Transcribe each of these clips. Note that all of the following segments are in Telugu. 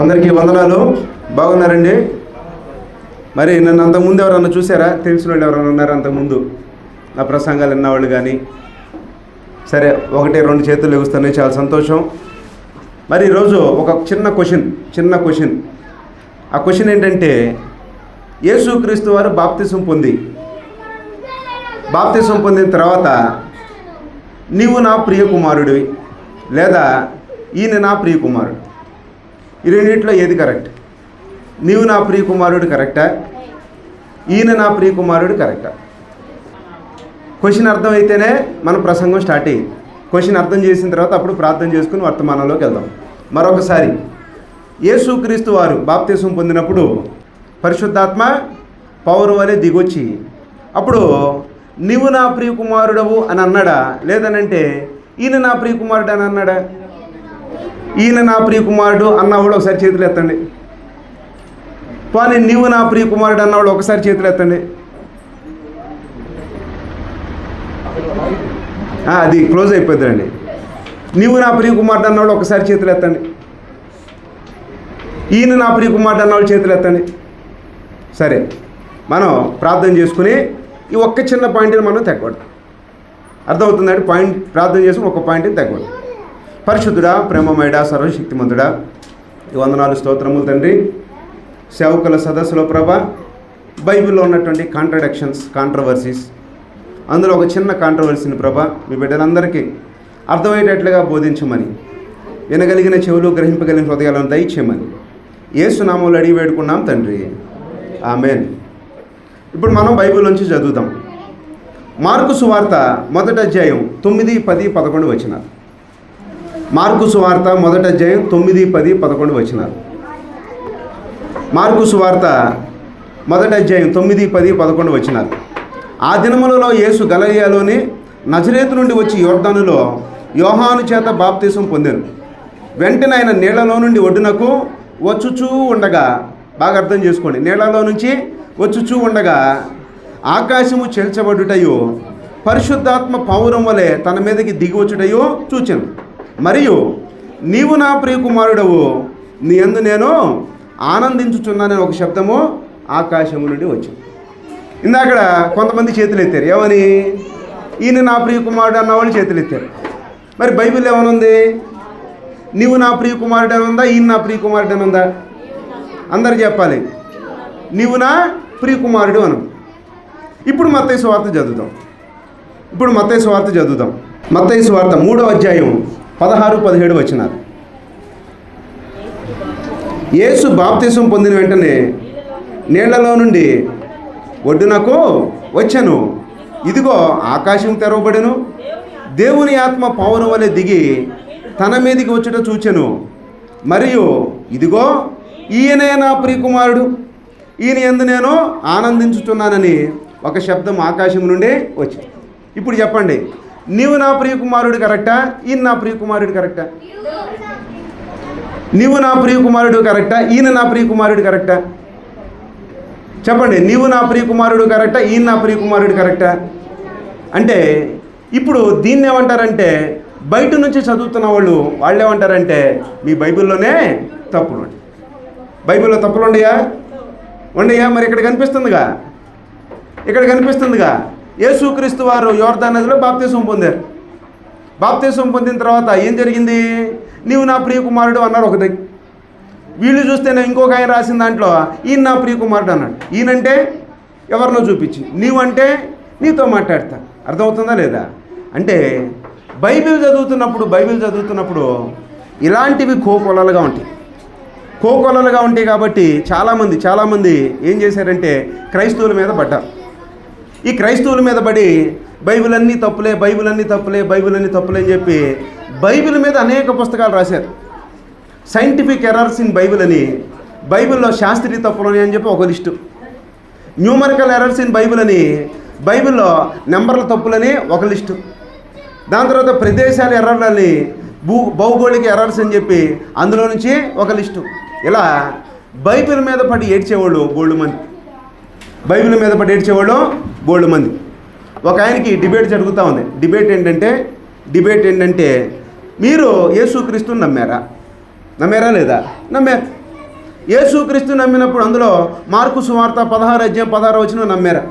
అందరికీ వందనాలు. బాగున్నారండి? మరి నన్ను అంతకుముందు ఎవరన్నా చూసారా? తెలిసిన వాళ్ళు ఎవరైనా ఉన్నారా అంతకుముందు నా ప్రసంగాలు విన్నవాళ్ళు కానీ? సరే, 1-2 చేతులు ఎగుస్తున్నాయి, చాలా సంతోషం. మరి ఈరోజు ఒక చిన్న క్వశ్చన్. ఆ క్వశ్చన్ ఏంటంటే, యేసుక్రీస్తు వారు బాప్తిసం పొందిన తర్వాత నీవు నా ప్రియ కుమారుడివి లేదా ఈయన నా ప్రియ కుమారుడు, ఈ రెండింటిలో ఏది కరెక్ట్? నీవు నా ప్రియ కుమారుడు కరెక్టా? ఈయన నా ప్రియ కుమారుడు కరెక్టా? క్వశ్చన్ అర్థమైతేనే మన ప్రసంగం స్టార్ట్ అయ్యింది. క్వశ్చన్ అర్థం చేసిన తర్వాత అప్పుడు ప్రార్థన చేసుకుని వర్తమానంలోకి వెళ్దాం. మరొకసారి, యేసుక్రీస్తు వారు బాప్తిసం పొందినప్పుడు పరిశుద్ధాత్మ పౌరు వలె దిగొచ్చి అప్పుడు నీవు నా ప్రియ కుమారుడవు అని అన్నాడా? లేదనంటే ఈయన నా ప్రియ కుమారుడు అని అన్నాడా? ఈయన నా ప్రియ కుమారుడు అన్నవాళ్ళు ఒకసారి చేతులు ఎత్తండి. పోనీ నీవు నా ప్రియ కుమారుడు అన్నవాళ్ళు ఒకసారి చేతులు ఎత్తండి. అది క్లోజ్ అయిపోతుందండి. నీవు నా ప్రియ కుమారుడు అన్నవాళ్ళు ఒకసారి చేతులు ఎత్తండి. ఈయన నా ప్రియ కుమారుడు అన్నవాళ్ళు చేతులు ఎత్తండి. సరే, మనం ప్రార్థన చేసుకుని ఈ ఒక్క చిన్న పాయింట్ని మనం తెగకూడదు. అర్థమవుతుందండి? పాయింట్ ప్రార్థన చేసుకుని ఒక పాయింట్ని తెగకూడదు. పరిశుద్ధుడా, ప్రేమమయుడా, సర్వశక్తిమంతుడా, ఈ వందనాలు స్తోత్రములు తండ్రి. సేవకుల సదస్సులో ప్రభా, బైబిల్లో ఉన్నటువంటి కాంట్రవర్సీస్, అందులో ఒక చిన్న కాంట్రవర్సీని ప్రభా మీ బిడ్డలందరికీ అర్థమయ్యేటట్లుగా బోధించమని, వినగలిగిన చెవులు, గ్రహింపగలిగిన హృదయాలను దయచేయమని యేసు నామములో అడిగి వేడుకున్నాం తండ్రి, ఆమేన్. ఇప్పుడు మనం బైబిల్ నుంచి చదువుదాం. మార్కు సువార్త 1వ అధ్యాయం 9, 10, 11 వచనాలు. మార్కు సువార్త 1వ అధ్యాయం 9, 10, 11 వచనాలు. మార్కు సువార్త 1వ అధ్యాయం 9, 10, 11 వచనాలు. ఆ దినములలో యేసు గలిలయలోని నజరేతు నుండి వచ్చి యోర్దానులో యోహాను చేత బాప్తిసం పొందెను. వెంటనే ఆయన నీళ్లలో నుండి ఒడ్డునకు వచ్చుచూ ఉండగా, బాగా అర్థం చేసుకోండి, నీళ్లలో నుంచి వచ్చుచూ ఉండగా ఆకాశము చెల్చబడుటయో పరిశుద్ధాత్మ పౌరం వలె తన మీదకి దిగి వచ్చుటయో చూచెను. మరియు నీవు నా ప్రియ కుమారుడవు, నీ యందు నేను ఆనందించుచున్నానని ఒక శబ్దము ఆకాశము నుండి వచ్చింది. ఇందాక కొంతమంది చేతులు ఎత్తారు. ఏమని? ఈయన నా ప్రియ కుమారుడు అన్నవాళ్ళు చేతులు ఎత్తారు. మరి బైబిల్ ఏమనుంది? నీవు నా ప్రియ కుమారుడు అని ఉందా? ఈయన నా ప్రియ కుమారుడు అని ఉందా? అందరు చెప్పాలి. నీవు నా ప్రియ కుమారుడు అను. ఇప్పుడు మత్తయి సువార్త చదువుదాం. మత్తయి సువార్త 3వ అధ్యాయం 16, 17 వచనాలు. యేసు బాప్తిసం పొందిన వెంటనే నీళ్లలో నుండి ఒడ్డునకు వచ్చెను. ఇదిగో ఆకాశం తెరవబడెను. దేవుని ఆత్మ పౌరం వలె దిగి తన మీదికి వచ్చుట చూచెను. మరియు ఇదిగో ఈయనే నా ప్రియ కుమారుడు, ఈయన యందు నేను ఆనందించుతున్నానని ఒక శబ్దం ఆకాశం నుండి వచ్చింది. ఇప్పుడు చెప్పండి, నీవు నా ప్రియ కుమారుడు కరెక్టా? ఈయన నా ప్రియ కుమారుడు కరెక్టా? నీవు నా ప్రియ కుమారుడు కరెక్టా? ఈయన నా ప్రియ కుమారుడు కరెక్టా? చెప్పండి, నీవు నా ప్రియ కుమారుడు కరెక్టా? ఈయన నా ప్రియ కుమారుడు కరెక్టా? అంటే ఇప్పుడు దీన్ని ఏమంటారంటే, బయట నుంచి చదువుతున్న వాళ్ళు ఏమంటారంటే, మీ బైబిల్లోనే తప్పులు ఉంటాయి. బైబిల్లో తప్పులు ఉండయా? మరి ఇక్కడ కనిపిస్తుందిగా యేసుక్రీస్తు వారు యోర్దాను నదిలో బాప్తిసం పొందారు. బాప్తిసం పొందిన తర్వాత ఏం జరిగింది? నీవు నా ప్రియ కుమారుడు అన్నారు ఒక దగ్గర. వీళ్ళు చూస్తేనే ఇంకొక ఆయన రాసిన దాంట్లో ఈయన నా ప్రియ కుమారుడు అన్నాడు. ఈయనంటే ఎవరినో చూపించి, నీవు అంటే నీతో మాట్లాడతా. అర్థమవుతుందా లేదా? అంటే బైబిల్ చదువుతున్నప్పుడు ఇలాంటివి కోకొలలుగా ఉంటాయి కాబట్టి చాలామంది ఏం చేశారంటే క్రైస్తవుల మీద పడ్డారు. ఈ క్రైస్తవుల మీద పడి బైబిల్ అన్నీ తప్పులే అని చెప్పి బైబిల్ మీద అనేక పుస్తకాలు రాశారు. సైంటిఫిక్ ఎర్రర్స్ ఇన్ బైబిల్ అని, బైబిల్లో శాస్త్రీయ తప్పులని అని చెప్పి ఒక list, numerical errors in Bible అని, బైబిల్లో నెంబర్ల తప్పులని ఒక లిస్టు, దాని తర్వాత ప్రదేశాల ఎర్రర్లని, భౌగోళిక ఎర్రర్స్ అని చెప్పి అందులో నుంచి ఒక లిస్టు. ఇలా బైబిల్ మీద పడి ఏడ్చేవాళ్ళు బోల్డ్ మంది. ఒక ఆయనకి డిబేట్ జరుగుతూ ఉంది. డిబేట్ ఏంటంటే మీరు యేసుక్రీస్తుని నమ్మారా లేదా? నమ్మారు. యేసుక్రీస్తు నమ్మినప్పుడు అందులో మార్కు సువార్త 16:16 నమ్మారా?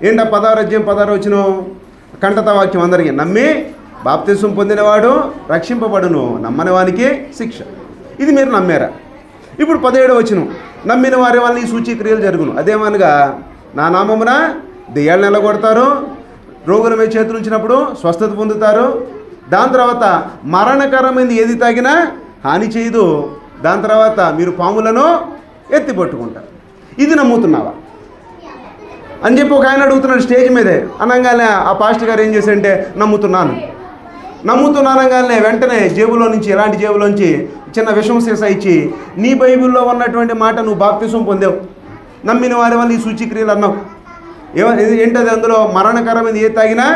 ఏంటా 16:16 కంటత వాక్యం అందరికీ? నమ్మి బాప్తిసం పొందినవాడు రక్షింపబడును, నమ్మని వానికి శిక్ష. ఇది మీరు నమ్మారా? ఇప్పుడు 17 నమ్మిన వారి వల్ల ఈ సూచక్రియలు జరుగును. అదేమనగా నా నామమున దెయ్యాలను నిలగొడతారు, రోగుల మీద చేతులు ఉంచినప్పుడు స్వస్థత పొందుతారు, దాని తర్వాత మరణకరమైనది ఏది తాగినా హాని చేయదు, దాని తర్వాత మీరు పాములను ఎత్తిపట్టుకుంటారు. ఇది నమ్ముతున్నావా అని చెప్పి ఒక ఆయన అడుగుతున్నాడు స్టేజ్ మీదే. అనగానే ఆ పాస్టర్ గారు ఏం చేశారంటే నమ్ముతున్నానగానే వెంటనే జేబులో నుంచి, ఎలాంటి జేబులోంచి చిన్న విషం సీసా ఇచ్చి, నీ బైబిల్లో ఉన్నటువంటి మాట నువ్వు బాప్తిసం పొందావు, నమ్మిన వారి వల్ల ఈ సూచక్రియలు అన్నావు, ఏంటది అందులో మరణకరమైనది ఏ తాగినా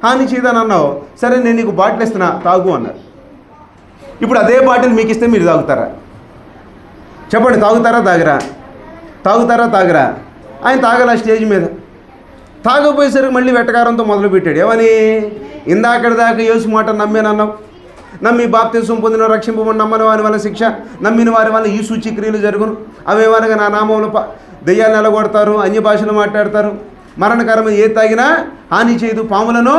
హాని చేయదని అన్నావు, సరే నేను నీకు బాటిల్ ఇస్తున్నా తాగు అన్నారు. ఇప్పుడు అదే బాటిల్ మీకు ఇస్తే మీరు తాగుతారా? చెప్పండి, తాగుతారా తాగరా? ఆయన తాగల స్టేజ్ మీద. తాగపోయేసరికి మళ్ళీ వెటకారంతో మొదలుపెట్టాడు. ఏమని? ఇందాకటి దాకా యేసు మాట నమ్మేనన్నావు, నమ్మి బాప్తిసం పొందిన రక్షింపబడి, నమ్మని వారి వల్ల శిక్ష, నమ్మిన వారి వల్ల ఈ సూచక్రియలు జరుగును, అవేమనగా నా నామంలో దెయ్యాలు నిలగొడతారు, అన్య భాషలు మాట్లాడతారు, మరణకరమైన ఏ తాగినా హాని చేయదు, పాములను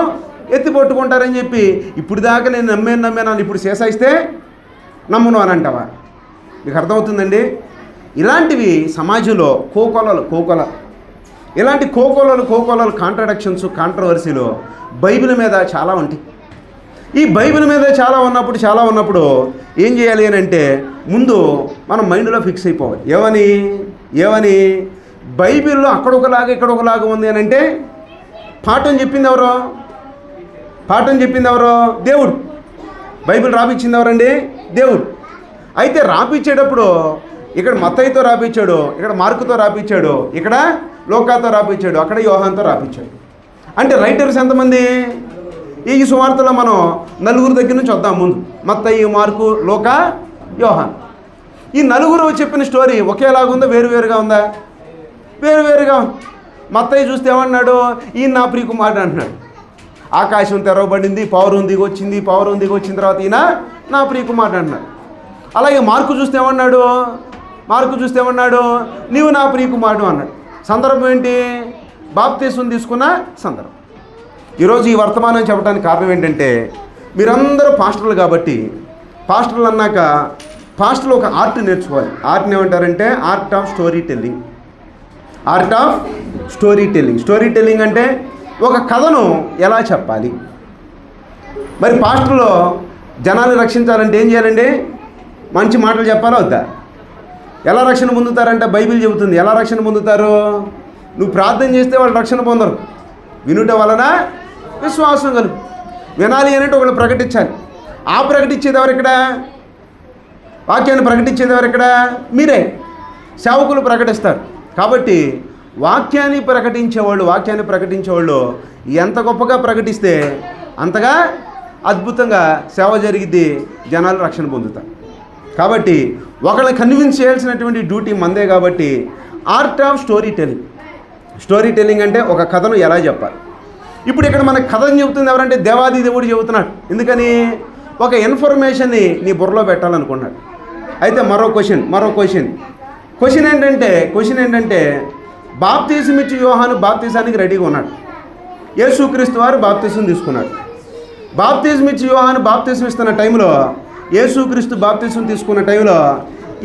ఎత్తిపట్టుకుంటారని చెప్పి ఇప్పుడు దాకా నేను నమ్మాను, ఇప్పుడు శేషాయిస్తే నమ్మను అని అంటావా? మీకు అర్థమవుతుందండి? ఇలాంటివి సమాజంలో కోకొలలు ఇలాంటి కోకొలలు కాంట్రడక్షన్స్, కాంట్రవర్సీలు బైబిల్ మీద చాలా ఉంటాయి. ఈ బైబిల్ మీద చాలా ఉన్నప్పుడు ఏం చేయాలి అని అంటే, ముందు మనం మైండ్లో ఫిక్స్ అయిపోవాలి. ఏమని బైబిల్లో ఇక్కడొకలాగా ఉంది అని అంటే, పాఠం చెప్పింది ఎవరో? దేవుడు. బైబిల్ రాపిచ్చింది ఎవరండి? దేవుడు. అయితే రాపిచ్చేటప్పుడు ఇక్కడ మత్తయితో రాపిచ్చాడు, ఇక్కడ మార్కుతో రాపిచ్చాడు, ఇక్కడ లోకాతో రాపిచ్చాడు, అక్కడ యోహాన్తో రాపిచ్చాడు. అంటే రైటర్స్ ఎంతమంది? ఈ సువార్తలో మనం 4 దగ్గర నుంచి వద్దాం. ముందు మత్తయి, మార్కు, లోకా, యోహాన్. ఈ 4 చెప్పిన స్టోరీ ఒకేలాగుందా, వేరువేరుగా ఉందా? వేరువేరుగా ఉంది. మత్తయి చూస్తే ఏమన్నాడు? ఈయన నా ప్రియకుమారుడు అంటున్నాడు. ఆకాశం తెరవబడింది, పౌరం దిగొచ్చింది, వచ్చిన తర్వాత ఈయన నా ప్రియకుమారుడు అంటున్నాడు. అలాగే మార్కు చూస్తే ఏమన్నాడు? నీవు నా ప్రియకుమారుడు అన్నాడు. సందర్భం ఏంటి? బాప్తిసం తీసుకున్న సందర్భం. ఈరోజు ఈ వర్తమానం చెప్పడానికి కారణం ఏంటంటే, మీరందరూ పాస్టర్లు కాబట్టి, పాస్టర్లు అన్నాక పాస్టర్లు ఒక ఆర్ట్ నేర్చుకోవాలి. ఆర్ట్ని ఏమంటారంటే art of story telling. Story telling అంటే ఒక కథను ఎలా చెప్పాలి. మరి పాస్టర్లో జనాన్ని రక్షించాలంటే ఏం చేయాలండి? మంచి మాటలు చెప్పాలా వద్దా? ఎలా రక్షణ పొందుతారంటే బైబిల్ చెబుతుంది. ఎలా రక్షణ పొందుతారు? నువ్వు ప్రార్థన చేస్తే వాళ్ళు రక్షణ పొందరు. వినుట వలన విశ్వాసం కలుగు. వినాలి అంటే ఒకళ్ళు ప్రకటించాలి. ఆ ప్రకటించేది ఎవరు? ఇక్కడ వాక్యాన్ని ప్రకటించేది ఎవరు? ఇక్కడ మీరే. సేవకులు ప్రకటిస్తారు. కాబట్టి వాక్యాన్ని ప్రకటించేవాళ్ళు ఎంత గొప్పగా ప్రకటిస్తే అంతగా అద్భుతంగా సేవ జరిగిద్ది, జనాలు రక్షణ పొందుతారు. కాబట్టి ఒకళ్ళని కన్విన్స్ చేయాల్సినటువంటి డ్యూటీ మందే. కాబట్టి ఆర్ట్ ఆఫ్ స్టోరీ టెల్లింగ్ అంటే ఒక కథను ఎలా చెప్పాలి. ఇప్పుడు ఇక్కడ మనకు కథను చెబుతుంది ఎవరంటే దేవాది దేవుడు చెబుతున్నాడు. ఎందుకని? ఒక ఇన్ఫర్మేషన్ని నీ బుర్రలో పెట్టాలనుకున్నాడు. అయితే మరో క్వశ్చన్ ఏంటంటే బాప్తిసం ఇచ్చి యోహాను బాప్తిసానికి రెడీగా ఉన్నాడు. యేసుక్రీస్తు వారు బాప్తిసం తీసుకున్నాడు. బాప్తిసం ఇచ్చి యోహాను బాప్తిసం ఇస్తున్న టైంలో, యేసుక్రీస్తు బాప్తిసం తీసుకున్న టైంలో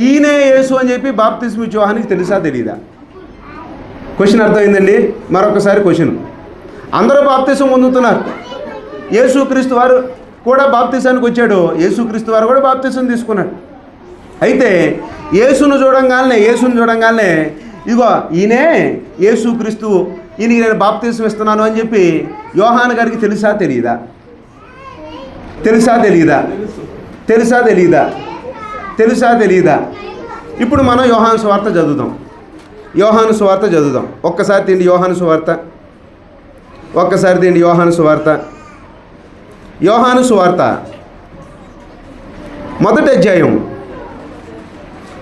ఈయనే యేసు అని చెప్పి బాప్తిసం ఇచ్చి యోహానికి తెలుసా తెలీదా? క్వశ్చన్ అర్థమైందండి? మరొకసారి క్వశ్చన్. అందరూ బాప్తిసం పొందుతున్నారు. యేసుక్రీస్తు వారు కూడా బాప్తిసానికి వచ్చాడు. యేసుక్రీస్తు వారు కూడా బాప్తిసం తీసుకున్నాడు. అయితే యేసును చూడంగానే ఇదిగో ఈయనే యేసుక్రీస్తు, ఈయనకి నేను బాప్తిసం ఇస్తున్నాను అని చెప్పి యోహాను గారికి తెలుసా తెలీదా? ఇప్పుడు మనం యోహాను సువార్త చదువుదాం. ఒక్కసారి తిండి యోహాను సువార్త మొదటి అధ్యాయం.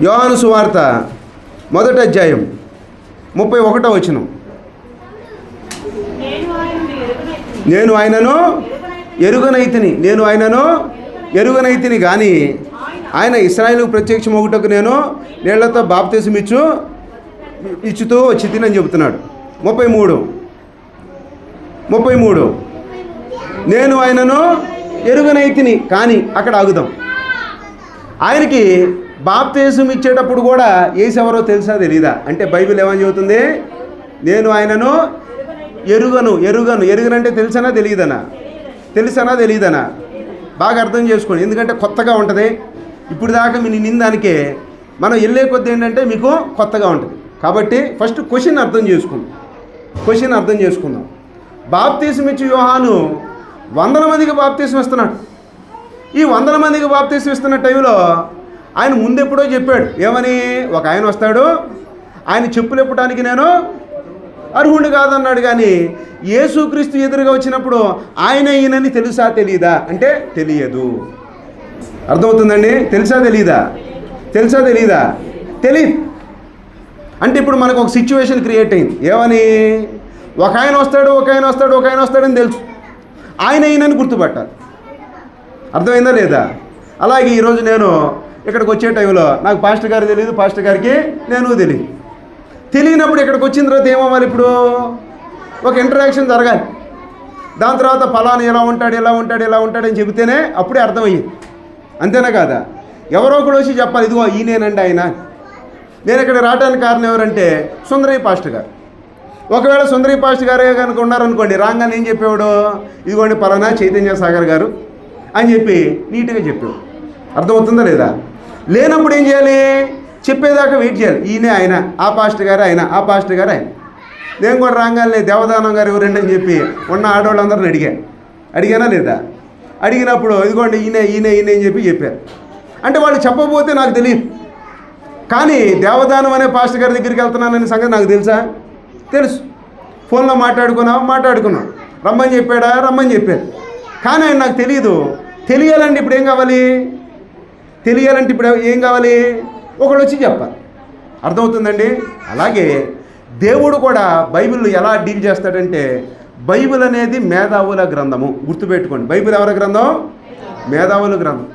యోహాను సువార్త మొదటి అధ్యాయం 31వ వచనం. నేను ఆయనను ఎరుగనైతిని కానీ ఆయన ఇశ్రాయేలుకు ప్రత్యక్షమగుటకు నేను నీళ్లతో బాప్తిసం ఇచ్చుతూ వచ్చి తినని చెబుతున్నాడు. 33 నేను ఆయనను ఎరుగనైతిని. కానీ అక్కడ ఆగుదాం. ఆయనకి బాప్తిసం ఇచ్చేటప్పుడు కూడా యేసు ఎవరో తెలుసా తెలీదా అంటే బైబిల్ ఏమని చెబుతుంది? నేను ఆయనను ఎరుగనంటే తెలుసనా తెలియదనా బాగా అర్థం చేసుకోండి. ఎందుకంటే కొత్తగా ఉంటుంది. ఇప్పుడు దాకా మీ నిందానికే మనం వెళ్ళే కొద్ది ఏంటంటే మీకు కొత్తగా ఉంటుంది. కాబట్టి ఫస్ట్ క్వశ్చన్ అర్థం చేసుకుందాం. బాప్తిసం ఇచ్చి యోహాను 100 మందికి బాప్తిసం ఇస్తున్నాడు. ఈ 100 మందికి బాప్తిసం ఇస్తున్న టైంలో ఆయన ముందెప్పుడో చెప్పాడు. ఏమని? ఒక ఆయన వస్తాడు, ఆయన చెప్పులు ఇప్పడానికి నేను అర్హుడు కాదన్నాడు. కానీ యేసుక్రీస్తు ఎదురుగా వచ్చినప్పుడు ఆయన ఈయనని తెలుసా తెలీదా అంటే తెలియదు. అర్థమవుతుందండి? తెలుసా తెలీదా? తెలియదు. అంటే ఇప్పుడు మనకు ఒక సిచ్యువేషన్ క్రియేట్ అయింది. ఏమని? ఒక ఆయన వస్తాడని తెలుసు, ఆయన ఈయనని గుర్తుపట్టాలి. అర్థమైందా లేదా? అలాగే ఈరోజు నేను ఇక్కడికి వచ్చే టైంలో నాకు పాస్టర్ గారు తెలియదు, పాస్టర్ గారికి నేను తెలియనప్పుడు ఇక్కడికి వచ్చిన తర్వాత ఏమవ్వాలి? ఇప్పుడు ఒక ఇంటరాక్షన్ జరగాలి. దాని తర్వాత ఫలానా ఎలా ఉంటాడు అని చెబితేనే అప్పుడే అర్థమయ్యేది. అంతేనా కాదా? ఎవరో కూడా వచ్చి చెప్పాలి, ఇదిగో ఈయనేనండి ఆయన. నేను ఇక్కడ రావడానికి కారణం ఎవరంటే సుందరయ్య పాస్టర్ గారు. ఒకవేళ సుందరయ్య పాస్టర్ గారే కనుక ఉన్నారనుకోండి, రాగానే ఏం చెప్పేవాడు? ఇదిగోండి పలానా చైతన్య సాగర్ గారు అని చెప్పి నీట్గా చెప్పేవాడు. అర్థమవుతుందా లేదా? లేనప్పుడు ఏం చేయాలి? చెప్పేదాకా వెయిట్ చేయాలి. ఈయనే ఆయన, ఆ పాస్టర్ గారు ఆయన. నేను కూడా రాగానే దేవదానం గారు ఎవరండి అని చెప్పి ఉన్న ఆడవాళ్ళందరిని అడిగానా లేదా? అడిగినప్పుడు ఇదిగోండి ఈయన అని చెప్పారు. అంటే వాళ్ళు చెప్పబోతే నాకు తెలియదు. కానీ దేవదానం అనే పాస్టర్ గారి దగ్గరికి వెళ్తున్నాననే సంగతి నాకు తెలుసు. ఫోన్లో మాట్లాడుకున్నాం. రమ్మని చెప్పారు. కానీ ఆయన నాకు తెలియదు. తెలియాలంటే ఇప్పుడు ఏం కావాలి? ఒకళ్ళు వచ్చి చెప్పాలి. అర్థమవుతుందండి? అలాగే దేవుడు కూడా బైబిల్ ఎలా డీల్ చేస్తాడంటే, బైబిల్ అనేది మేధావుల గ్రంథము. గుర్తుపెట్టుకోండి, బైబిల్ ఎవరి గ్రంథం? మేధావుల గ్రంథం.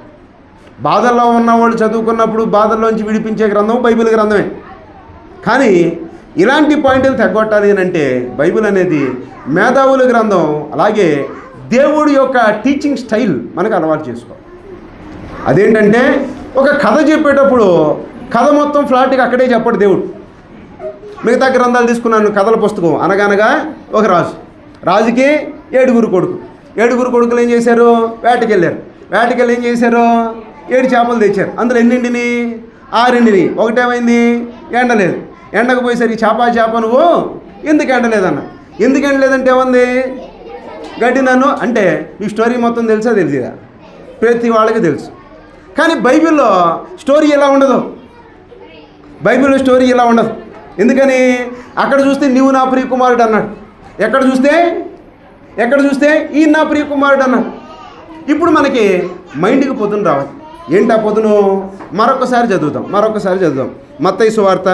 బాధల్లో ఉన్నవాళ్ళు చదువుకున్నప్పుడు బాధల్లోంచి విడిపించే గ్రంథం బైబిల్ గ్రంథమే. కానీ ఇలాంటి పాయింట్లు తగ్గొట్టాలి అని అంటే బైబిల్ అనేది మేధావుల గ్రంథం. అలాగే దేవుడి యొక్క టీచింగ్ స్టైల్ మనకు అలవాటు చేసుకోవాలి. అదేంటంటే ఒక కథ చెప్పేటప్పుడు కథ మొత్తం ఫ్లాట్గా అక్కడే చెప్పడు దేవుడు. మిగతా గ్రంథాలు తీసుకున్నాను. కథల పుస్తకం అనగనగా ఒక రాజుకి 7 కొడుకులు ఏం చేశారు? వేటకెళ్ళి ఏం చేశారు? 7 చేపలు తెచ్చారు. అందులో ఎన్నింటిని? 6. ఒకటేమైంది? ఎండలేదు. ఎండకపోయేసరికి చేప నువ్వు ఎందుకు ఎండలేదన్న. ఎందుకు ఎండలేదంటే ఏముంది? గడ్డి నన్ను అంటే ఈ స్టోరీ మొత్తం తెలియదా? ప్రతి వాళ్ళకి తెలుసు. కానీ బైబిల్లో స్టోరీ ఇలా ఉండదు. ఎందుకని? అక్కడ చూస్తే నీవు నా ప్రియ కుమారుడు అన్నాడు. ఎక్కడ చూస్తే ఈయన నా ప్రియ కుమారుడు అన్నాడు. ఇప్పుడు మనకి మైండ్కి పొద్దున రావాలి. ఏంటి ఆ పొద్దును? మరొకసారి చదువుదాం. మత్తయి సువార్త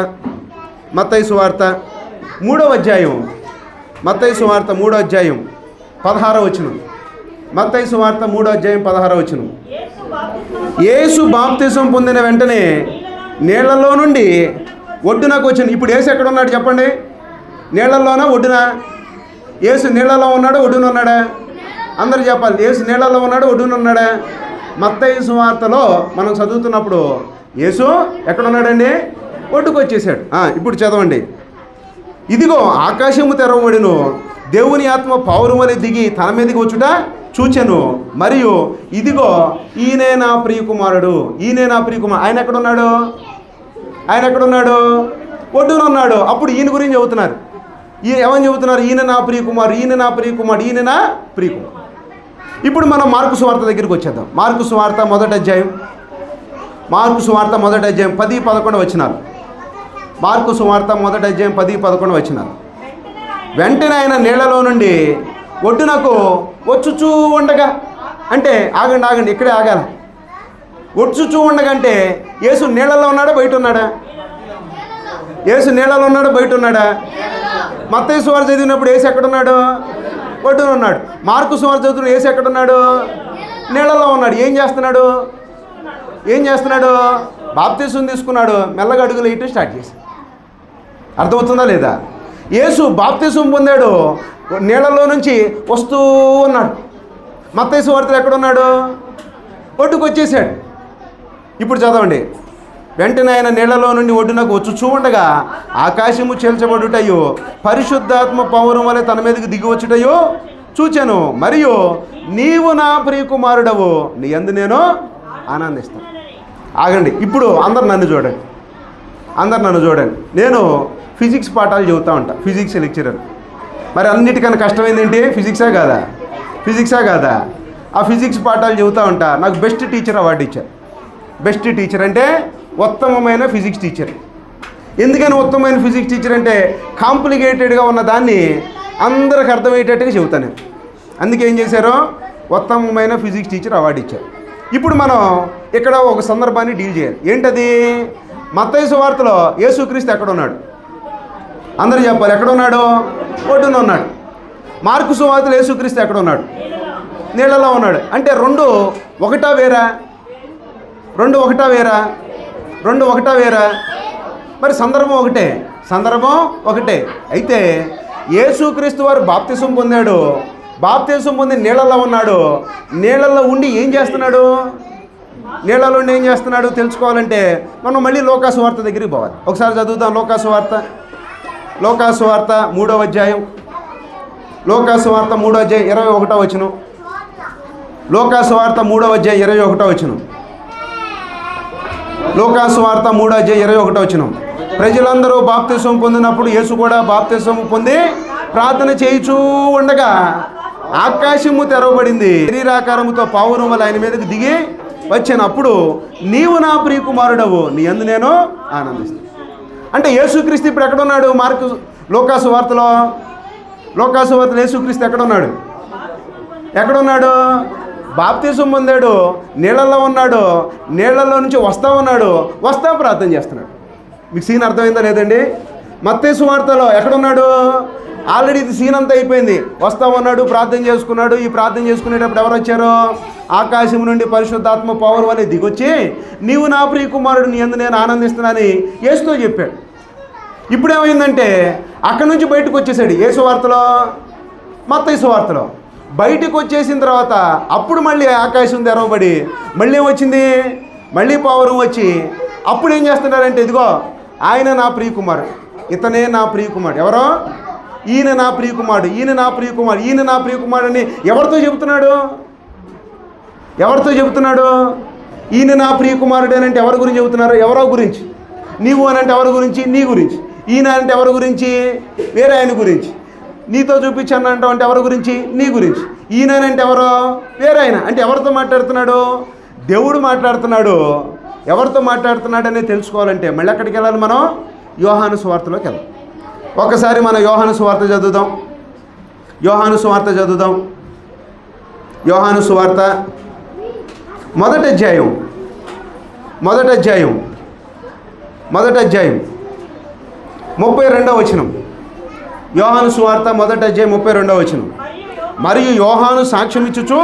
3వ అధ్యాయం. మత్తయి సువార్త 3వ అధ్యాయం 16వ వచనం. మత్తయి సువార్త 3వ అధ్యాయం 16వ వచనం. యేసు బాప్తిసం పొందిన వెంటనే నీళ్లలో నుండి ఒడ్డునకు వచ్చాను. ఇప్పుడు యేసు ఎక్కడ ఉన్నాడు చెప్పండి? నీళ్లలోనా ఒడ్డున? యేసు నీళ్లలో ఉన్నాడా ఒడ్డున ఉన్నాడా? అందరూ చెప్పాలి. యేసు నీళ్లలో ఉన్నాడా ఒడ్డున ఉన్నాడా? మత్తయి సువార్తలో మనం చదువుతున్నప్పుడు యేసు ఎక్కడ ఉన్నాడండి? ఒడ్డుకు వచ్చేసాడు. ఇప్పుడు చదవండి. ఇదిగో ఆకాశము తెరవబడెను, దేవుని ఆత్మ పావురం వలె దిగి తన మీదకి వచ్చుట చూచెను. మరియు ఇదిగో ఈయనే నా ప్రియ కుమారుడు. ఆయన ఎక్కడున్నాడు? ఒడ్డున ఉన్నాడు. అప్పుడు ఈయన గురించి చెబుతున్నారు. ఏమని చెబుతున్నారు? ఈయన నా ప్రియ కుమారుడు. ఇప్పుడు మనం మార్కు సువార్త దగ్గరికి వచ్చేద్దాం. మార్కు సువార్త మొదటి అధ్యాయం 10-11 వచనాలు. మార్కు సువార్త మొదటి అధ్యాయం 10-11 వచనాలు. వెంటనే ఆయన నీళ్లలో నుండి ఒడ్డునకు వచ్చుచూ ఉండగా, అంటే ఆగండి ఇక్కడే ఆగాలి. వచ్చుచూ ఉండగా అంటే యేసు నీళ్లలో ఉన్నాడా బయట ఉన్నాడా? మత్తయి సువార్త చదివినప్పుడు యేసు ఎక్కడున్నాడు? ఒడ్డున ఉన్నాడు. మార్కు సువార్త చదువుతున్న యేసు ఎక్కడున్నాడు? నీళ్లలో ఉన్నాడు. ఏం చేస్తున్నాడు? ఏం చేస్తున్నాడు? బాప్తిసం తీసుకున్నాడు, మెల్లగా అడుగులు వేయటం స్టార్ట్ చేశాడు. అర్థమవుతుందా లేదా? యేసు బాప్తిసం పొందాడు, నీళ్ళలో నుంచి వస్తూ ఉన్నాడు. మత్తయి సువార్తలో ఎక్కడున్నాడు? ఒడ్డుకు వచ్చేసాడు. ఇప్పుడు చదవండి. వెంటనే ఆయన నీళ్లలో నుండి ఒడ్డునకు వచ్చుచూ ఉండగా ఆకాశము చీల్చబడుటయో పరిశుద్ధాత్మ పౌరం వలె తన మీదకి దిగి వచ్చుటయో చూచాను. మరియు నీవు నా ప్రియకుమారుడవు, నీ యందు నేను ఆనందిస్తాను. ఆగండి, ఇప్పుడు అందరు నన్ను చూడండి. నేను ఫిజిక్స్ పాఠాలు చెబుతూ ఉంటా, ఫిజిక్స్ లెక్చరర్. మరి అన్నిటికన్నా కష్టమైంది ఏంటి? ఫిజిక్సా కాదా? ఆ ఫిజిక్స్ పాఠాలు చెబుతూ ఉంటా. నాకు బెస్ట్ టీచర్ అవార్డు ఇచ్చారు. బెస్ట్ టీచర్ అంటే ఉత్తమమైన ఫిజిక్స్ టీచర్. ఎందుకని ఉత్తమమైన ఫిజిక్స్ టీచర్ అంటే కాంప్లికేటెడ్గా ఉన్న దాన్ని అందరికి అర్థమయ్యేటట్టుగా చెబుతాను. అందుకే ఏం చేశారు? ఉత్తమమైన ఫిజిక్స్ టీచర్ అవార్డు ఇచ్చారు. ఇప్పుడు మనం ఇక్కడ ఒక సందర్భాన్ని డీల్ చేయాలి. ఏంటది? మత్తయి సువార్తలో యేసుక్రీస్తు ఎక్కడ ఉన్నాడు? అందరూ చెప్పాలి. ఎక్కడ ఉన్నాడు? ఒడ్డున ఉన్నాడు. మార్కు సువార్తలో యేసుక్రీస్తు ఎక్కడ ఉన్నాడు? నీళ్ళలో ఉన్నాడు. అంటే రెండు ఒకటా వేరా? మరి సందర్భం ఒకటే. అయితే యేసుక్రీస్తు వారు బాప్తిసం పొందాడు. బాప్తిసం పొంది నీళ్ళలో ఉన్నాడు. నీళ్ళల్లో ఉండి ఏం చేస్తున్నాడు? తెలుసుకోవాలంటే మనం మళ్ళీ లోకాసు వార్త దగ్గరికి పోవాలి. ఒకసారి చదువుతాం. లోకాసు వార్త 3వ అధ్యాయం. లోకాసు వార్త 3వ అధ్యాయం 21వ వచనం. లోకాసు వార్త 3వ అధ్యాయం 21వ వచనం. లోకాసు వార్త 3వ అధ్యాయం 21వ వచనం. ప్రజలందరూ బాప్తిసం పొందినప్పుడు యేసు కూడా బాప్తిసం పొంది ప్రార్థన చేయుచూ ఉండగా ఆకాశము తెరవబడింది. శరీరాకారముతో పావురం వల్ల ఆయన మీదకి దిగి వచ్చినప్పుడు నీవు నా ప్రియకుమారుడవు, నీ యందు నేను ఆనందిస్తాను. అంటే యేసుక్రీస్తు ఇప్పుడు ఎక్కడున్నాడు? లోకాసు వార్తలో యేసుక్రీస్తు ఎక్కడున్నాడు? బాప్తిసం పొందాడు, నీళ్ళల్లో ఉన్నాడు. నీళ్ళల్లో నుంచి వస్తా ప్రార్థన చేస్తున్నాడు. మీకు సీన్ అర్థమైందా లేదండి? మత్తయి సువార్తలో ఎక్కడున్నాడు? ఆల్రెడీ ఇది సీన్ అంతా అయిపోయింది. వస్తా ఉన్నాడు, ప్రార్థన చేసుకున్నాడు. ఈ ప్రార్థన చేసుకునేటప్పుడు ఎవరు వచ్చారు? ఆకాశం నుండి పరిశుద్ధాత్మ పౌరం వలె దిగొచ్చి నీవు నా ప్రియకుమారుడు, నీ యందు నేను ఆనందిస్తున్నానని యేసుతో చెప్పాడు. ఇప్పుడేమైందంటే అక్కడి నుంచి బయటకు వచ్చేసాడు. ఏ సువార్తలో? మత్తయి సువార్తలో. బయటకు వచ్చేసిన తర్వాత అప్పుడు మళ్ళీ ఆకాశం తెరవబడి మళ్ళీ ఏమొచ్చింది? మళ్ళీ పౌరం వచ్చి అప్పుడు ఏం చేస్తున్నారంటే ఇదిగో ఆయన నా ప్రియకుమారుడు, ఇతనే నా ప్రియకుమారుడు. ఎవరో? ఈయన నా ప్రియకుమారుడు అని ఎవరితో చెబుతున్నాడు? ఈయన నా ప్రియకుమారుడు అని అంటే ఎవరి గురించి చెబుతున్నారు? ఎవరో గురించి. నీవు అని అంటే ఎవరి గురించి? నీ గురించి. ఈయన అంటే ఎవరి గురించి? వేరే ఆయన గురించి. నీతో చూపించాను అంటావు అంటే ఎవరి గురించి? నీ గురించి. ఈయన అంటే ఎవరో? వేరే ఆయన. అంటే ఎవరితో మాట్లాడుతున్నాడు? దేవుడు మాట్లాడుతున్నాడు. ఎవరితో మాట్లాడుతున్నాడు అనేది తెలుసుకోవాలంటే మళ్ళీ ఎక్కడికి వెళ్ళాలి? మనం యోహాను సువార్తలోకి వెళ్దాం. ఒకసారి మనం యోహాను సువార్త చదువుదాం. యోహాను సువార్త మొదటి అధ్యాయం 32వ వచనం. యోహాను సువార్త మొదటి అధ్యాయం 32వ వచనం. మరియు యోహాను సాక్ష్యం ఇచ్చుచు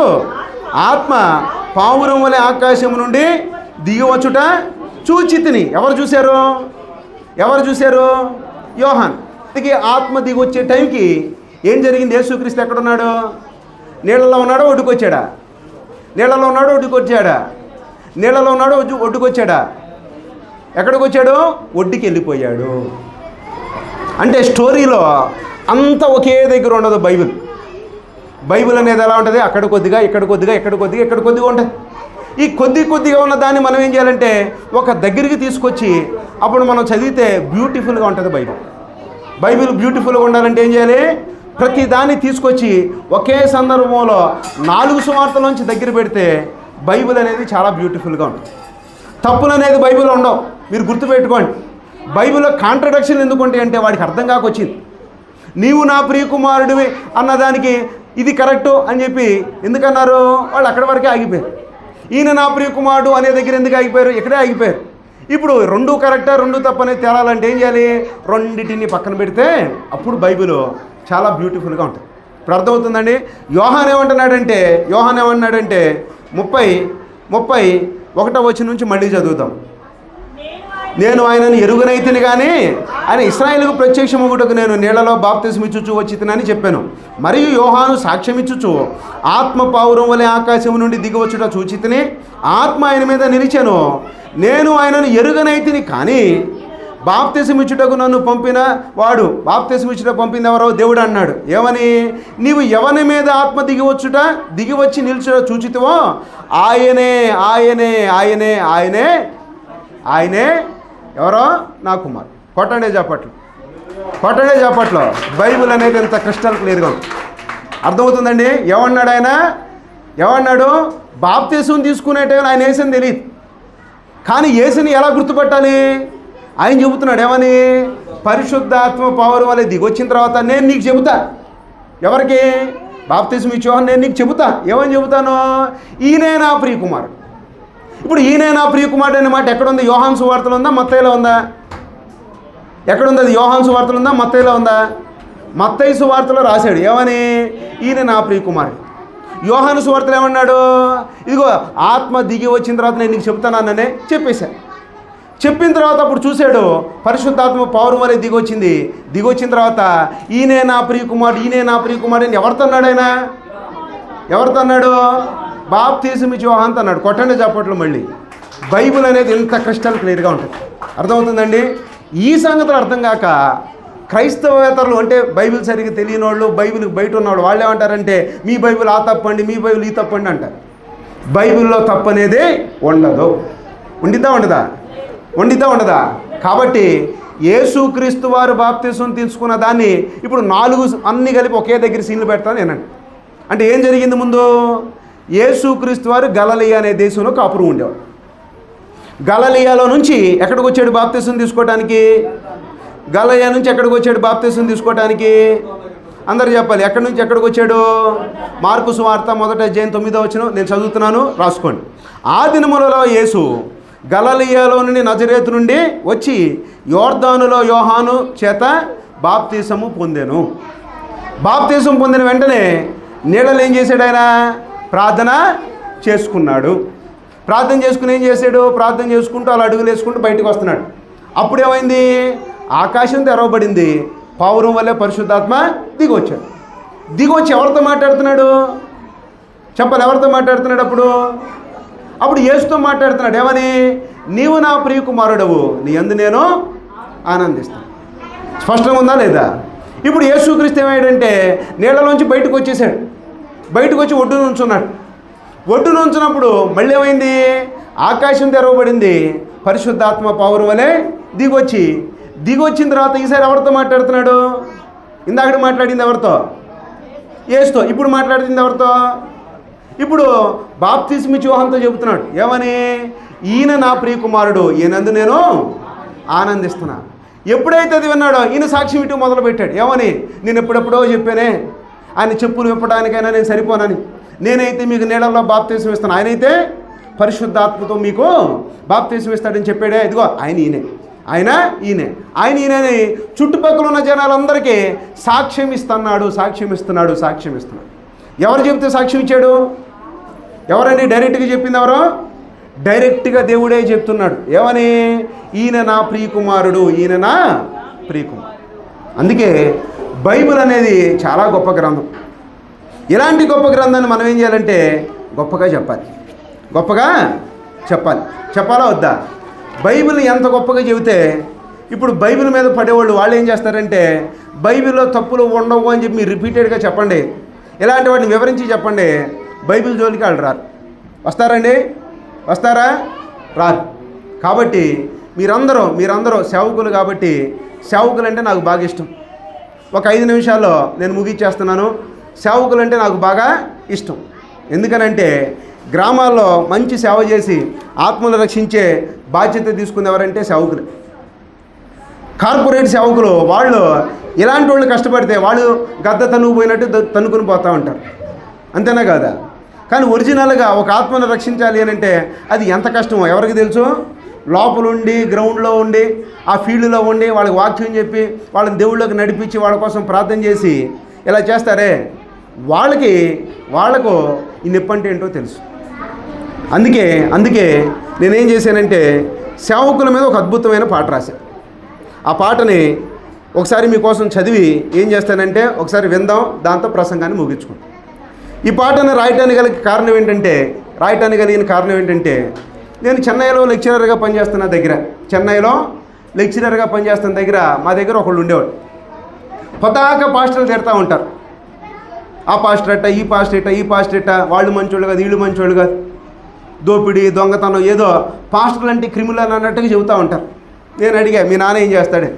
ఆత్మ పావురం వలె ఆకాశం నుండి దిగివచ్చుట చూచితిని. ఎవరు చూశారు? యోహాన్. ఆత్మ దిగి వచ్చే టైంకి ఏం జరిగింది? యేసుక్రీస్తు ఎక్కడున్నాడు? నీళ్ళలో ఉన్నాడో ఒడ్డుకొచ్చాడా? ఒడ్డుకొచ్చాడా? ఎక్కడికి వచ్చాడు? ఒడ్డుకి వెళ్ళిపోయాడు. అంటే స్టోరీలో అంతా ఒకే దగ్గర ఉండదు. బైబిల్ అనేది ఎలా ఉంటుంది? అక్కడ కొద్దిగా, ఇక్కడ కొద్దిగా ఉంటుంది. ఈ కొద్దిగా ఉన్న దాన్ని మనం ఏం చేయాలంటే ఒక దగ్గరికి తీసుకొచ్చి అప్పుడు మనం చదివితే బ్యూటిఫుల్గా ఉంటుంది. బైబిల్ బ్యూటిఫుల్గా ఉండాలంటే ఏం చేయాలి? ప్రతి దాన్ని తీసుకొచ్చి ఒకే సందర్భంలో 4 సువార్తలోంచి దగ్గర పెడితే బైబిల్ అనేది చాలా బ్యూటిఫుల్గా ఉంటుంది. తప్పులు అనేది బైబిల్లో ఉండవు. మీరు గుర్తుపెట్టుకోండి. బైబిల్లో కాంట్రడిక్షన్ ఎందుకు ఉంటాయి అంటే వాడికి అర్థం కాకొచ్చింది. నీవు నా ప్రియకుమారుడివి అన్నదానికి ఇది కరెక్టు అని చెప్పి ఎందుకన్నారు? వాళ్ళు అక్కడి వరకే ఆగిపోయారు. ఈయన నా ప్రియకుమారుడు అనే దగ్గర ఎందుకు ఆగిపోయారు? ఇక్కడే ఆగిపోయారు. ఇప్పుడు 2 కరెక్టా 2 తప్పనేది తేలాలంటే ఏం చేయాలి? రెండింటిని పక్కన పెడితే అప్పుడు బైబిల్ చాలా బ్యూటిఫుల్గా ఉంటుంది. ఇప్పుడు అర్థమవుతుందండి. యోహాన్ ఏమంటున్నాడంటే 30 1వ వచనం నుంచి మళ్ళీ చదువుతాం. నేను ఆయనను ఎరుగనైతిని కానీ ఆయన ఇశ్రాయేలుకు ప్రత్యక్షమగుటకు నేను నీళ్లలో బాప్తిస్మం ఇచ్చుచు వచ్చితినని చెప్పాను. మరియు యోహాను సాక్ష్యం ఇచ్చుచు ఆత్మ పావురం వలె ఆకాశం నుండి దిగివచ్చుట చూచితిని, ఆత్మ ఆయన మీద నిలిచెను. నేను ఆయనను ఎరుగనైతిని కానీ బాప్తిస్మం ఇచ్చుటకు నన్ను పంపిన వాడు, బాప్తిస్మం ఇచ్చుట పంపింది ఎవరో దేవుడు అన్నాడు. ఏమని? నీవు ఎవని మీద ఆత్మ దిగివచ్చి నిల్చుట చూచితివో ఆయనే ఆయనే ఆయనే ఆయనే ఆయనే ఎవరో నా కుమారు. కొట్టండే చెప్పట్లో బైబిల్ అనేది ఎంత క్రిస్టల్ క్లియర్గా ఉంది. అర్థమవుతుందండి? ఏమన్నాడు? బాప్తిస్మం తీసుకునే టైం ఆయన యేసుని తెలియదు, కానీ యేసుని ఎలా గుర్తుపట్టాలి? ఆయన చెబుతున్నాడు. ఏమని? పరిశుద్ధాత్మ పవర్ వల్ల దిగొచ్చిన తర్వాత నేను నీకు చెబుతా. ఎవరికి? బాప్తిస్మం ఇచ్చేవాడిని నేను నీకు చెబుతా. ఏమని చెబుతాను? ఈయనే నా ప్రియకుమారుడు. ఇప్పుడు ఈయనే నా ప్రియకుమారుడు అనే మాట ఎక్కడుంది? యోహాను సువార్తలో ఉందా, మత్తయిలో ఉందా? ఎక్కడుంది అది? యోహాను సువార్తలో ఉందా, మత్తయిలో ఉందా? మత్తయి సువార్తలో రాశాడు. ఏమని? ఈయన నా ప్రియకుమారుడు. యోహాను సువార్తలో ఏమన్నాడు? ఇదిగో ఆత్మ దిగి వచ్చిన తర్వాత నేను నీకు చెప్తాననే చెప్పేశాను. చెప్పిన తర్వాత అప్పుడు చూశాడు పరిశుద్ధాత్మ పౌరం వలె దిగొచ్చిన తర్వాత ఈయనే నా ప్రియకుమారుడు అని ఎవరితో అన్నాడు? ఆయన ఎవరితో అన్నాడు? బాప్తిస్మం ఇచ్చే యోహానుతో అన్నాడు. కొట్టండి చప్పట్లు. మళ్ళీ బైబిల్ అనేది ఎంత క్రిస్టల్ క్లియర్గా ఉంటుంది. అర్థమవుతుందండి? ఈ సంగతులు అర్థం కాక క్రైస్తవేతరులు, అంటే బైబిల్ సరిగ్గా తెలియని వాళ్ళు, బైబిల్ బయట ఉన్నవాళ్ళు, వాళ్ళు ఏమంటారంటే మీ బైబిల్ ఆ తప్పండి, మీ బైబిల్ ఈ తప్పండి అంటారు. బైబిల్లో తప్పు అనేది ఉండదు. ఉండదా? కాబట్టి యేసుక్రీస్తు వారు బాప్తిస్మం తీసుకున్న దాన్ని ఇప్పుడు 4 అన్నీ కలిపి ఒకే దగ్గర సీన్లు పెడతాను నేనండి. అంటే ఏం జరిగింది? ముందు యేసుక్రీస్తు వారు గలిలయ అనే దేశంలో కాపురం ఉండేవాడు. గలిలయలో నుంచి ఎక్కడికి వచ్చాడు బాప్తిస్మం తీసుకోవడానికి? గలిలయ నుంచి ఎక్కడికి వచ్చాడు బాప్తిస్మం తీసుకోవడానికి? అందరూ చెప్పాలి. ఎక్కడి నుంచి ఎక్కడికి వచ్చాడు? మార్కు సువార్త 1వ అధ్యాయం 9వ వచనం నేను చదువుతున్నాను, రాసుకోండి. ఆ దినములలో యేసు గలిలయలో నుండి నజరేతు నుండి వచ్చి యోర్దానులో యోహాను చేత బాప్తిస్మము పొందెను. బాప్తిస్మం పొందిన వెంటనే నీళ్ళలో ఏం చేశాడు? ఆయన ప్రార్థన చేసుకున్నాడు. ప్రార్థన చేసుకుని ఏం చేశాడు? ప్రార్థన చేసుకుంటూ అలా అడుగులు వేసుకుంటూ బయటకు వస్తున్నాడు. అప్పుడు ఏమైంది? ఆకాశం తెరవబడింది. పౌరం వల్లే పరిశుద్ధాత్మ దిగొచ్చి ఎవరితో మాట్లాడుతున్నాడు? చెప్పాలి. ఎవరితో మాట్లాడుతున్నాడు? అప్పుడు యేసుతో మాట్లాడుతున్నాడు. ఏమని? నీవు నా ప్రియకుమారుడవు, నీ యందు నేను ఆనందిస్తాను. స్పష్టంగా ఉందా లేదా? ఇప్పుడు యేసుక్రీస్తు ఏమయ్యాడంటే నీళ్ళలోంచి బయటకు వచ్చేసాడు. బయటకు వచ్చి ఒడ్డున ఉంచున్నాడు. ఒడ్డున ఉంచినప్పుడు మళ్ళీ ఏమైంది? ఆకాశం తెరవబడింది. పరిశుద్ధాత్మ పౌరం వలె దిగొచ్చిన తర్వాత ఈసారి ఎవరితో మాట్లాడుతున్నాడు? ఇందాక మాట్లాడింది ఎవరితో? యేసుతో. ఇప్పుడు మాట్లాడుతుంది ఎవరితో? ఇప్పుడు బాప్తిస్మం ఇచ్చే యోహానుతో చెబుతున్నాడు. ఏమని? ఈయన నా ప్రియకుమారుడు, ఈయనందు నేను ఆనందిస్తున్నా. ఎప్పుడైతే అది విన్నాడో ఈయన సాక్ష్యం ఇటు మొదలుపెట్టాడు. ఏమని? నేను ఎప్పుడెప్పుడో చెప్పానే, ఆయన చెప్పులు విప్పడానికైనా నేను సరిపోనని. నేనైతే మీకు నీళ్ళల్లో బాప్తిస్మం ఇస్తాను, ఆయనైతే పరిశుద్ధాత్మతో మీకు బాప్తిస్మం ఇస్తాడని చెప్పాడే. ఇదిగో ఆయన ఈయనని చుట్టుపక్కల ఉన్న జనాలందరికీ సాక్ష్యం ఇస్తున్నాడు. ఎవరు చెప్తే సాక్ష్యం ఇచ్చాడు? ఎవరండి డైరెక్ట్గా చెప్పింది? ఎవరు? డైరెక్ట్గా దేవుడే చెప్తున్నాడు. ఏమని? ఈయన నా ప్రియకుమారుడు. అందుకే బైబిల్ అనేది చాలా గొప్ప గ్రంథం. ఇలాంటి గొప్ప గ్రంథాన్ని మనం ఏం చేయాలంటే గొప్పగా చెప్పాలా వద్దా? బైబిల్ ఎంత గొప్పగా చెబితే ఇప్పుడు బైబిల్ మీద పడేవాళ్ళు వాళ్ళు ఏం చేస్తారంటే బైబిల్లో తప్పులు ఉండవు అని చెప్పి మీరు రిపీటెడ్గా చెప్పండి, ఇలాంటి వాటిని వివరించి చెప్పండి, బైబిల్ జోలికి వాళ్ళు రారు. వస్తారా? రారు. కాబట్టి మీరందరూ సేవకులు. కాబట్టి సేవకులు అంటే నాకు బాగా ఇష్టం. ఒక 5 నిమిషాల్లో నేను ముగిచ్చేస్తున్నాను. సేవకులు అంటే నాకు బాగా ఇష్టం. ఎందుకనంటే గ్రామాల్లో మంచి సేవ చేసి ఆత్మలు రక్షించే బాధ్యత తీసుకునేవారంటే సేవకులు. కార్పొరేట్ సేవకులు వాళ్ళు ఇలాంటి వాళ్ళు కష్టపడితే వాళ్ళు గద్ద తనుకుపోయినట్టు తనుకుని పోతూ ఉంటారు. అంతేనా కాదా? కానీ ఒరిజినల్గా ఒక ఆత్మను రక్షించాలి అని అంటే అది ఎంత కష్టమో ఎవరికి తెలుసు? లోపలుండి గ్రౌండ్లో ఉండి ఆ ఫీల్డ్లో ఉండి వాళ్ళకి వాక్యం చెప్పి వాళ్ళని దేవుళ్ళకి నడిపించి వాళ్ళ కోసం ప్రార్థన చేసి ఇలా చేస్తారే వాళ్ళకు ఈ నొప్పి అంటే ఏంటో తెలుసు. అందుకే నేనేం చేశానంటే సేవకుల మీద ఒక అద్భుతమైన పాట రాశాను. ఆ పాటని ఒకసారి మీకోసం చదివి ఏం చేస్తానంటే ఒకసారి విందాం, దాంతో ప్రసంగాన్ని ముగించుకుంటాం. ఈ పాటను రాయటానికి కలిగిన కారణం ఏంటంటే నేను చెన్నైలో లెక్చరర్గా పనిచేస్తున్న దగ్గర మా దగ్గర ఒకళ్ళు ఉండేవాడు. పతాక పాస్టర్లు తిడతా ఉంటారు. ఆ పాస్టర్ అట్ట, ఈ పాస్టర్ ఇట్ట, వాళ్ళు మంచోళ్ళు కాదు, వీళ్ళు మంచోళ్ళు కాదు, దోపిడీ దొంగతనం ఏదో పాస్టర్లు అంటే క్రిమినల్ అన్నట్టుగా చెబుతూ ఉంటారు. నేను అడిగా, మీ నాన్న ఏం చేస్తాడే?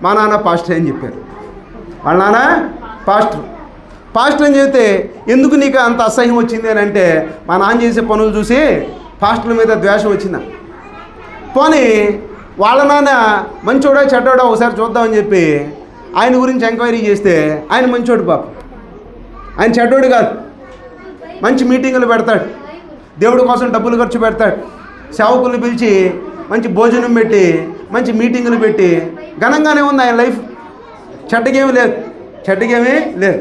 మా నాన్న పాస్టర్ అని చెప్పారు. వాళ్ళ నాన్న పాస్టర్ అని చెబితే ఎందుకు నీకు అంత అసహ్యం వచ్చింది అని అంటే, మా నాన్న చేసే పనులు చూసి పాస్టర్ల మీద ద్వేషం వచ్చిందా? పోనీ వాళ్ళ నాన్న మంచోడా చెడ్డోడా ఒకసారి చూద్దామని చెప్పి ఆయన గురించి ఎంక్వైరీ చేస్తే ఆయన మంచోడు పాప, ఆయన చెడ్డోడు కాదు. మంచి మీటింగులు పెడతాడు, దేవుడి కోసం డబ్బులు ఖర్చు పెడతాడు, సేవకులను పిలిచి మంచి భోజనం పెట్టి మంచి మీటింగులు పెట్టి ఘనంగానే ఉంది ఆయన లైఫ్. చెడ్డగేమీ లేదు.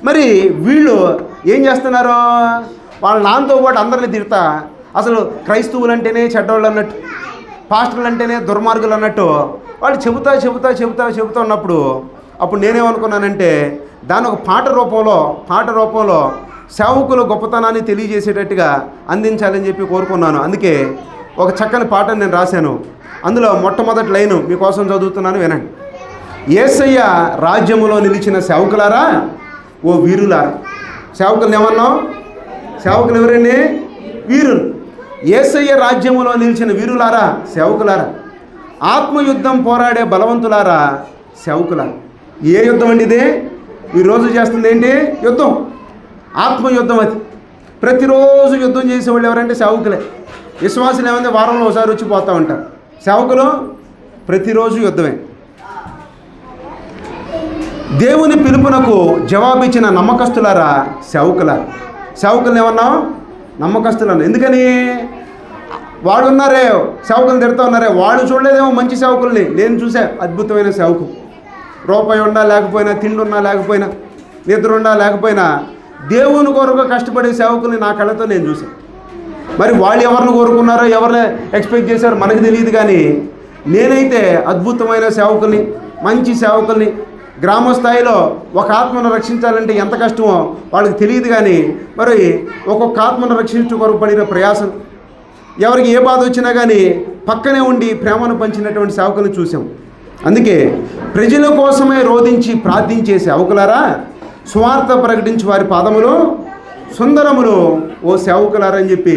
మరి వీళ్ళు ఏం చేస్తున్నారు? వాళ్ళ నాన్నతో పాటు అందరిని తిడతా అసలు క్రైస్తవులు అంటేనే చెడ్డోళ్ళు అన్నట్టు, పాస్టర్లు అంటేనే దుర్మార్గులు అన్నట్టు వాళ్ళు చెబుతా ఉన్నప్పుడు అప్పుడు నేనేమనుకున్నానంటే దాని ఒక పాట రూపంలో సేవకుల గొప్పతనాన్ని తెలియజేసేటట్టుగా అందించాలని చెప్పి కోరుకున్నాను. అందుకే ఒక చక్కని పాటను నేను రాశాను. అందులో మొట్టమొదటి లైను మీకోసం చదువుతున్నాను, వినండి. యేసయ్య రాజ్యములో నిలిచిన సేవకులారా, ఓ వీరులారా. సేవకులను ఏమన్నాం? సేవకులు ఎవరండి? వీరులు. యేసయ్య రాజ్యములో నిలిచిన వీరులారా, సేవకులారా. ఆత్మయుద్ధం పోరాడే బలవంతులారా, సేవకులారా. ఏ యుద్ధం అండి ఇది? ఈరోజు చేస్తుంది ఏంటి? యుద్ధం, ఆత్మయుద్ధం. అది ప్రతిరోజు యుద్ధం చేసేవాళ్ళు ఎవరంటే సేవకులే. విశ్వాసులు ఏమైంది వారంలో ఒకసారి వచ్చి పోతూ ఉంటారు. సేవకులు ప్రతిరోజు యుద్ధమే. దేవుని పిలుపునకు జవాబిచ్చిన నమ్మకస్తులారా, సేవకులారా. సేవకులను ఏమన్నాం? నమ్మకస్తులను. ఎందుకని? వాళ్ళు ఉన్నారే, సేవకులు తిడుతూ ఉన్నారే, వాళ్ళు చూడలేదేమో మంచి సేవకుల్ని. నేను చూసా అద్భుతమైన సేవకులు. రూపాయి ఉన్నా లేకపోయినా, తిండి ఉన్నా లేకపోయినా, నిద్ర ఉన్నా లేకపోయినా దేవుని కొరకు కష్టపడే సేవకుల్ని నా కళ్ళతో నేను చూశాను. మరి వాళ్ళు ఎవరిని కోరుకున్నారో, ఎవరిని ఎక్స్పెక్ట్ చేశారో మనకు తెలియదు. కానీ నేనైతే అద్భుతమైన సేవకుల్ని, మంచి సేవకుల్ని, గ్రామ స్థాయిలో ఒక ఆత్మను రక్షించాలంటే ఎంత కష్టమో వాళ్ళకి తెలియదు. కానీ మరి ఒక్కొక్క ఆత్మను రక్షించు కొరకు పడిన ప్రయాసం, ఎవరికి ఏ బాధ వచ్చినా కానీ పక్కనే ఉండి ప్రేమను పంచినటువంటి సేవకులను చూసాం. అందుకే ప్రజల కోసమే రోధించి ప్రార్థించే సేవకులారా, స్వార్థ ప్రకటించి వారి పాదములు సుందరములు, ఓ సేవకులారా అని చెప్పి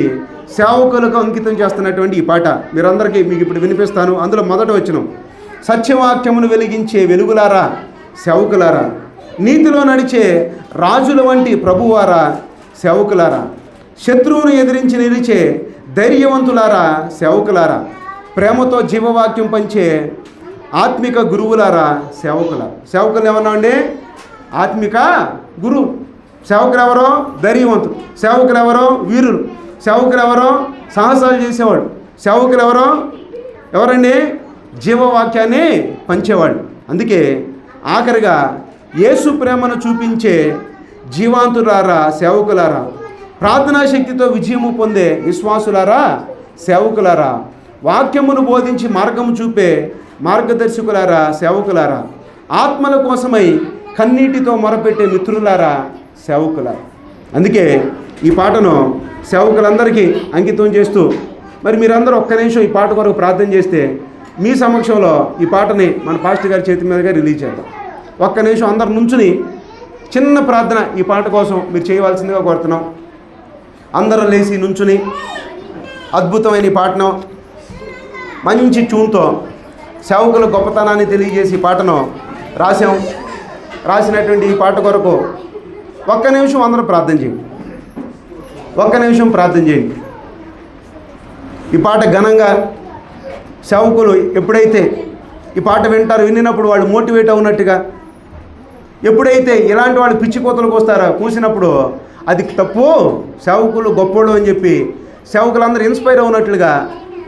సేవకులకు అంకితం చేస్తున్నటువంటి ఈ పాట మీరందరికీ మీకు ఇప్పుడు వినిపిస్తాను. అందులో మొదట వచనం, సత్యవాక్యమును వెలిగించే వెలుగులారా, సేవకులారా. నీతిలో నడిచే రాజుల వంటి ప్రభువారా, సేవకులారా. శత్రువును ఎదిరించి నిలిచే ధైర్యవంతులారా, సేవకులారా. ప్రేమతో జీవవాక్యం పంచే ఆత్మిక గురువులారా, సేవకులారా. సేవకులు ఏమన్నామండి? ఆత్మిక గురువు. సేవకులు ఎవరో? ధైర్యవంతులు. సేవకులు ఎవరో? వీరులు. సేవకులు ఎవరో? సాహసాలు చేసేవాడు. సేవకులు ఎవరండి? జీవవాక్యాన్ని పంచేవాడు. అందుకే ఆఖరిగా యేసు ప్రేమను చూపించే జీవాంతులారా, సేవకులారా. ప్రార్థనా శక్తితో విజయము పొందే విశ్వాసులారా, సేవకులారా. వాక్యమును బోధించి మార్గము చూపే మార్గదర్శకులారా, సేవకులారా. ఆత్మల కోసమై కన్నీటితో మొరపెట్టే మిత్రులారా, సేవకులారా. అందుకే ఈ పాటను సేవకులందరికీ అంకితం చేస్తూ మరి మీరందరూ ఒక్క నిమిషం ఈ పాట కొరకు ప్రార్థన చేస్తే మీ సమక్షంలో ఈ పాటని మన పాస్టర్ గారి చేతి మీదుగా రిలీజ్ చేద్దాం. ఒక్క నిమిషం అందరు నుంచుని చిన్న ప్రార్థన ఈ పాట కోసం మీరు చేయవలసిందిగా కోరుతున్నాం. అందరూ లేచి నుంచుని అద్భుతమైన ఈ పాటను మంచి ట్యూన్తో సేవకుల గొప్పతనాన్ని తెలియజేసి ఈ పాటను రాసినటువంటి ఈ పాట కొరకు ఒక్క నిమిషం అందరూ ప్రార్థన చేయండి. ఒక్క నిమిషం ప్రార్థన చేయండి. ఈ పాట ఘనంగా సేవకులు ఎప్పుడైతే ఈ పాట విన్నప్పుడు వాళ్ళు మోటివేట్ అవునట్టుగా, ఎప్పుడైతే ఇలాంటి వాళ్ళు పిచ్చి కోతలకు వస్తారో కూసినప్పుడు అది తప్పు, సేవకులు గొప్పోళ్ళు అని చెప్పి సేవకులందరూ ఇన్స్పైర్ అవునట్లుగా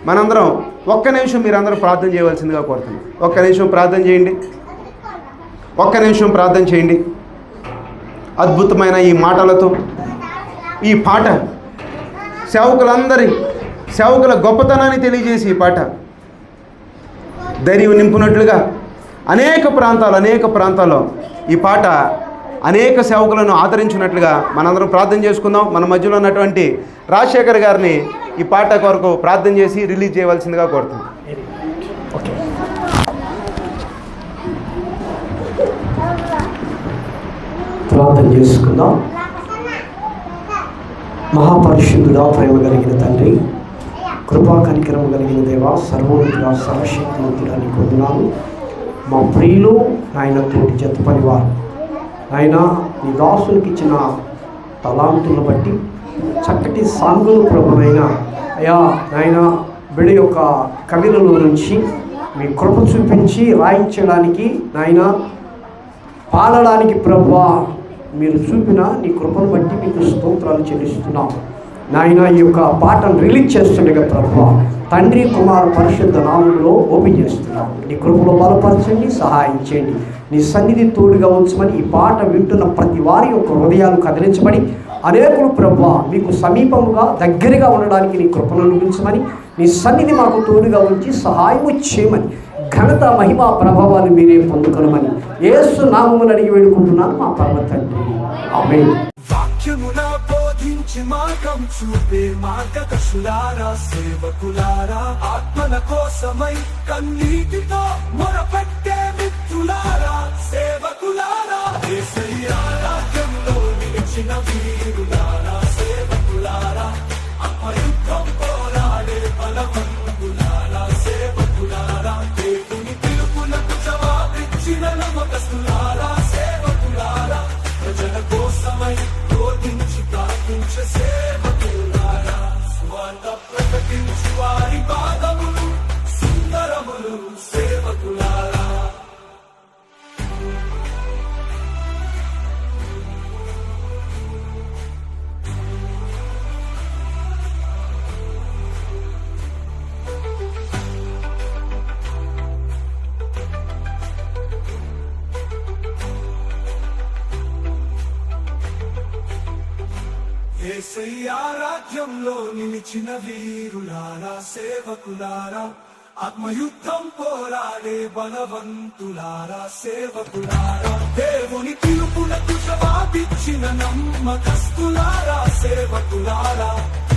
మనందరం ఒక్క నిమిషం మీరందరూ ప్రార్థన చేయవలసిందిగా కోరుతున్నాం. ఒక్క నిమిషం ప్రార్థన చేయండి. ఒక్క నిమిషం ప్రార్థన చేయండి. అద్భుతమైన ఈ మాటలతో ఈ పాట సేవకుల గొప్పతనాన్ని తెలియజేసి ఈ పాట ధైర్యం నింపునట్లుగా అనేక ప్రాంతాల్లో ఈ పాట అనేక సేవకులను ఆదరించినట్లుగా మనందరం ప్రార్థన చేసుకుందాం. మన మధ్యలో ఉన్నటువంటి రాజశేఖర్ గారిని ఈ పాట కొరకు ప్రార్థన చేసి రిలీజ్ చేయవలసిందిగా కోరుతున్నాం. ప్రార్థన చేసుకుందాం. మహాపరిశుద్ధుడా, ప్రేమ కలిగిన తండ్రి, కృపా కనికరం కలిగిన దేవా, సర్వోన్నతుడా, సర్వశక్తివంతుడా నీకు వందనాలు. మా ప్రియులు నాయన తోటి జత పనివారు ఆయన నీ దాసులకు ఇచ్చిన తలాంతులను బట్టి చక్కటి సాంగులు ప్రభునైనా అయా నాయన బిడ్డ యొక్క కవిలలో నుంచి మీ కృప చూపించి రాయించడానికి నాయన పాడడానికి ప్రభువా మీరు చూపిన నీ కృపను బట్టి మీకు స్తోత్రాలు చెల్లిస్తున్నాం. నాయన ఈ యొక్క పాటను రిలీజ్ చేస్తుండగా ప్రభువా తండ్రి కుమార పరిశుద్ధ నామంలో ఓపెన్ చేస్తున్నాం. నీ కృపలో బలపరచండి, సహాయం చేయండి. నీ సన్నిధి తోడుగా ఉంచమని ఈ పాట వింటున్న ప్రతి వారి యొక్క హృదయాలు కదిలించమని అనేకులు ప్రభువా మీకు సమీపముగా దగ్గరగా ఉండడానికి నీ కృపను అనుభవించమని నీ సన్నిధి మాకు తోడుగా ఉంచి సహాయము చేయమని ఘనత మహిమ ప్రభావాన్ని మీరే పొందుకొనమని యేసు నామమున అడిగి వేడుకుంటున్నాను మా పరమ తండ్రి, ఆమేన్. వాక్యమున బోధించి మార్గం చూపే మార్గదర్శులారా, సేవకులారా, ఆత్మల కోసమై కన్నీటితో మొరపెట్టే మిత్రులారా, సేవకులారా, యేసయ్య రాజ్యంలో నిలిచిన వీరులారా, సేవకులారా, అపయుద్ధం పోరాడే బలవంతులారా, సేవకులారా, దేవుని పిలుపులకు జవాబిచ్చిన నమ్మకస్తులారా, సేవకులారా, ప్రజల కోసమై బోధించి ప్రార్థించే సేవకులారా, స్వార్థ ప్రకటించి వారి పాదములు సుందరములు, సేవకులారా. యేసయ్య రాజ్యంలో నిలిచిన వీరులారా, సేవకులారా, ఆత్మయుద్ధం పోరాడే బలవంతులారా, సేవకులారా, దేవుని పిలుపులకు జవాబిచ్చిన నమ్మకస్తులారా, సేవకులారా,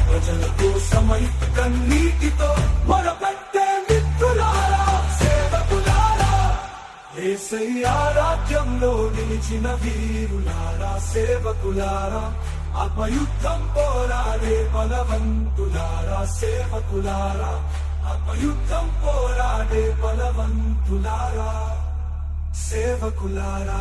ప్రజల కోసమై కన్నీటితో మొరపెట్టే మిత్రులారా, సేవకులారా, యేసయ్య రాజ్యంలో నిలిచిన వీరులారా, సేవకులారా, ఆత్మయుద్ధం పోరాడే బలవంతులారా, సేవకులారా, ఆత్మయుద్ధం పోరాడే బలవంతులారా, సేవకులారా.